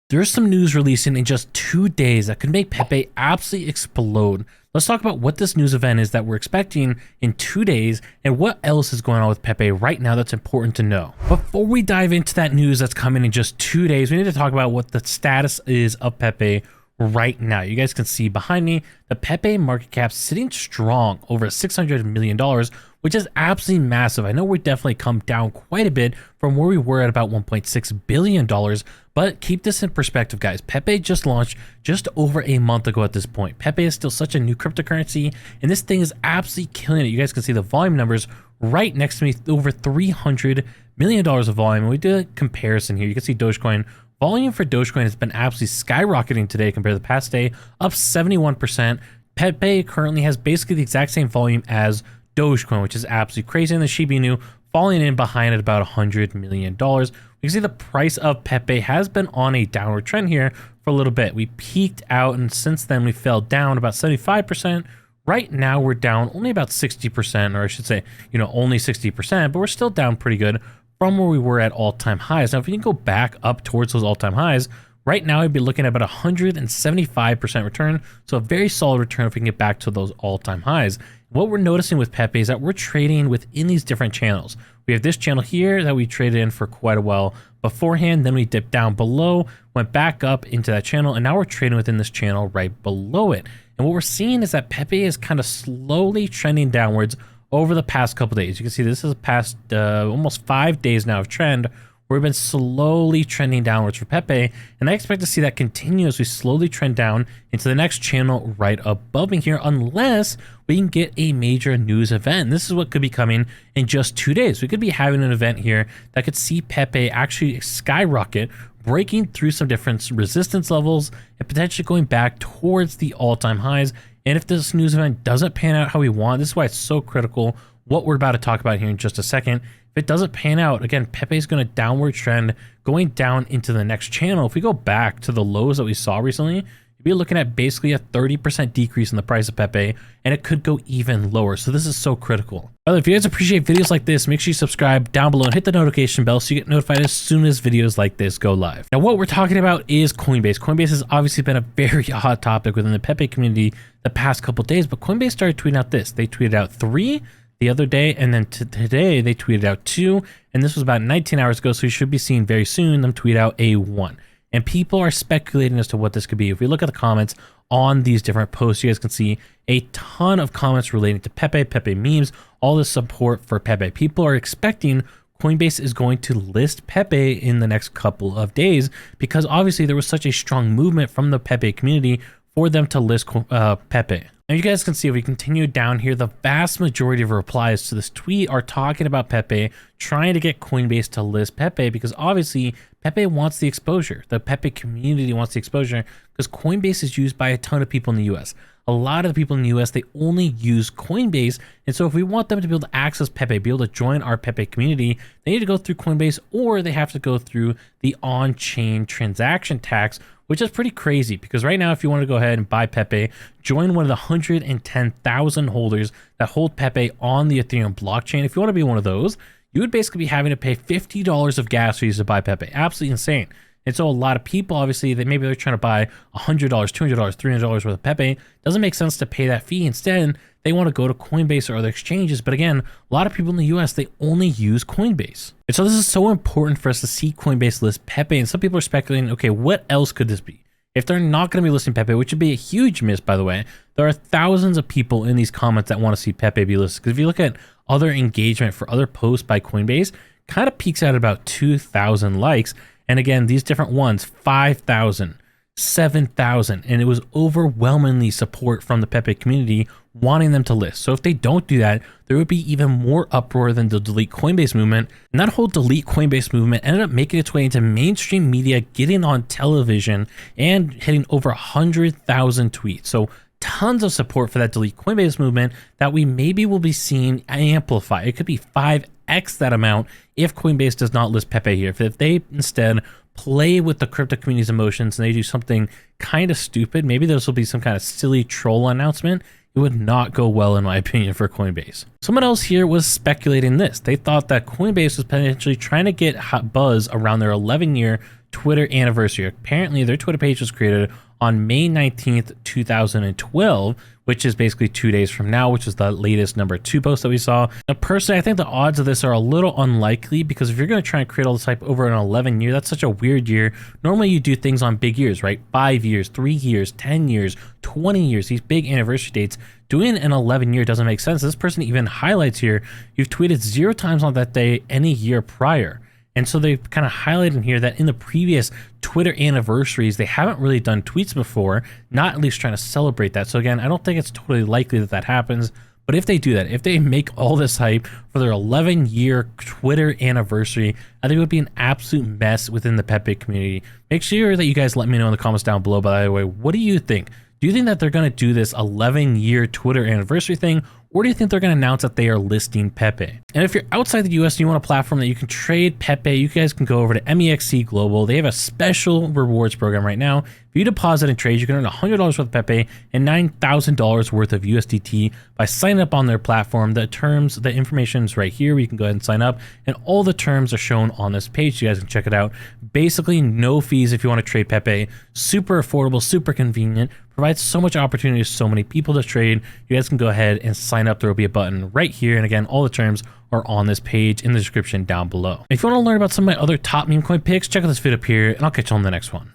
There's some news releasing in just 2 days that could make Pepe absolutely explode. Let's talk about what this news event is that we're expecting in 2 days and what else is going on with Pepe right now that's important to know. Before we dive into that news that's coming in just 2 days, we need to talk about what the status is of Pepe right now. You guys can see behind me, the Pepe market cap sitting strong over $600 million, which is absolutely massive. I know we're definitely come down quite a bit from where we were at about $1.6 billion, but keep this in perspective, guys. Pepe just launched just over a month ago at this point. Pepe is still such a new cryptocurrency, and this thing is absolutely killing it. You guys can see the volume numbers right next to me, over $300 million of volume. And we did a comparison here. You can see Dogecoin. Volume for Dogecoin has been absolutely skyrocketing today compared to the past day, up 71%. Pepe currently has basically the exact same volume as Dogecoin, which is absolutely crazy. And the Shiba Inu falling in behind at about $100 million. We can see the price of Pepe has been on a downward trend here for a little bit. We peaked out, and since then we fell down about 75%. Right now we're down only about 60%, or I should say, only 60%, but we're still down pretty good from where we were at all-time highs. Now, if you can go back up towards those all-time highs, right now I'd be looking at about 175% return. So a very solid return if we can get back to those all-time highs. What we're noticing with Pepe is that we're trading within these different channels. We have this channel here that we traded in for quite a while beforehand. Then we dipped down below, went back up into that channel, and now we're trading within this channel right below it. And what we're seeing is that Pepe is kind of slowly trending downwards over the past couple days. You can see this is past almost 5 days now of trend, where we've been slowly trending downwards for Pepe, and I expect to see that continue as we slowly trend down into the next channel right above me here, unless we can get a major news event. This is what could be coming in just 2 days. We could be having an event here that could see Pepe actually skyrocket, breaking through some different resistance levels and potentially going back towards the all-time highs. And if this news event doesn't pan out how we want, this is why it's so critical what we're about to talk about here in just a second. If it doesn't pan out, again, Pepe is going to downward trend going down into the next channel. If we go back to the lows that we saw recently, you'd be looking at basically a 30% decrease in the price of Pepe, and it could go even lower. So this is so critical. Well, if you guys appreciate videos like this, make sure you subscribe down below and hit the notification bell so you get notified as soon as videos like this go live. Now, what we're talking about is Coinbase. Coinbase has obviously been a very hot topic within the Pepe community the past couple days, but Coinbase started tweeting out this. They tweeted out 3 the other day, and then today they tweeted out 2, and this was about 19 hours ago, so you should be seeing very soon them tweet out a 1. And people are speculating as to what this could be. If we look at the comments on these different posts, you guys can see a ton of comments relating to Pepe, Pepe memes, all the support for Pepe. People are expecting Coinbase is going to list Pepe in the next couple of days, because obviously there was such a strong movement from the Pepe community for them to list Pepe. Now you guys can see if we continue down here, the vast majority of replies to this tweet are talking about Pepe, trying to get Coinbase to list Pepe, because obviously Pepe wants the exposure. The Pepe community wants the exposure because Coinbase is used by a ton of people in the US. A lot of the people in the US, they only use Coinbase. And so if we want them to be able to access Pepe, be able to join our Pepe community, they need to go through Coinbase, or they have to go through the on-chain transaction tax, which is pretty crazy, because right now, if you want to go ahead and buy Pepe, join one of the 110,000 holders that hold Pepe on the Ethereum blockchain. If you want to be one of those, you would basically be having to pay $50 of gas fees to buy Pepe. Absolutely insane. And so a lot of people, obviously, that maybe they're trying to buy $100, $200, $300 worth of Pepe. Doesn't make sense to pay that fee. Instead, they want to go to Coinbase or other exchanges. But again, a lot of people in the US, they only use Coinbase. And so this is so important for us to see Coinbase list Pepe. And some people are speculating, okay, what else could this be? If they're not going to be listing Pepe, which would be a huge miss, by the way, there are thousands of people in these comments that want to see Pepe be listed. Because if you look at other engagement for other posts by Coinbase, kind of peaks out at about 2,000 likes. And again, these different ones, 5,000, 7,000, and it was overwhelmingly support from the Pepe community wanting them to list. So if they don't do that, there would be even more uproar than the delete Coinbase movement. And that whole delete Coinbase movement ended up making its way into mainstream media, getting on television and hitting over 100,000 tweets. So tons of support for that delete Coinbase movement that we maybe will be seeing amplify. It could be 5x that amount if Coinbase does not list Pepe here. If they instead play with the crypto community's emotions and they do something kind of stupid, maybe this will be some kind of silly troll announcement, it would not go well, in my opinion, for Coinbase. Someone else here was speculating this. They thought that Coinbase was potentially trying to get hot buzz around their 11-year Twitter anniversary. Apparently, their Twitter page was created on May 19th, 2012, which is basically 2 days from now, which is the latest number 2 post that we saw. Now, personally, I think the odds of this are a little unlikely, because if you're going to try and create all this hype over an 11 year, that's such a weird year. Normally, you do things on big years, right? 5 years, 3 years, 10 years, 20 years, these big anniversary dates. Doing an 11 year doesn't make sense. This person even highlights here, you've tweeted 0 times on that day any year prior. And so they kind of highlighted in here that in the previous Twitter anniversaries, they haven't really done tweets before, not at least trying to celebrate that. So again, I don't think it's totally likely that that happens. But if they do that, if they make all this hype for their 11-year Twitter anniversary, I think it would be an absolute mess within the Pepe community. Make sure that you guys let me know in the comments down below, by the way, what do you think? Do you think that they're going to do this 11-year Twitter anniversary thing, or do you think they're going to announce that they are listing Pepe? And if you're outside the US and you want a platform that you can trade Pepe, you guys can go over to MEXC Global. They have a special rewards program right now. If you deposit and trade, you can earn $100 worth of Pepe and $9,000 worth of USDT by signing up on their platform. The terms, the information is right here where you can go ahead and sign up, and all the terms are shown on this page. You guys can check it out. Basically, no fees if you want to trade Pepe. Super affordable, super convenient. Provides so much opportunity to so many people to trade. You guys can go ahead and sign up. There will be a button right here. And again, all the terms are on this page in the description down below. If you want to learn about some of my other top meme coin picks, check out this video up here, and I'll catch you on the next one.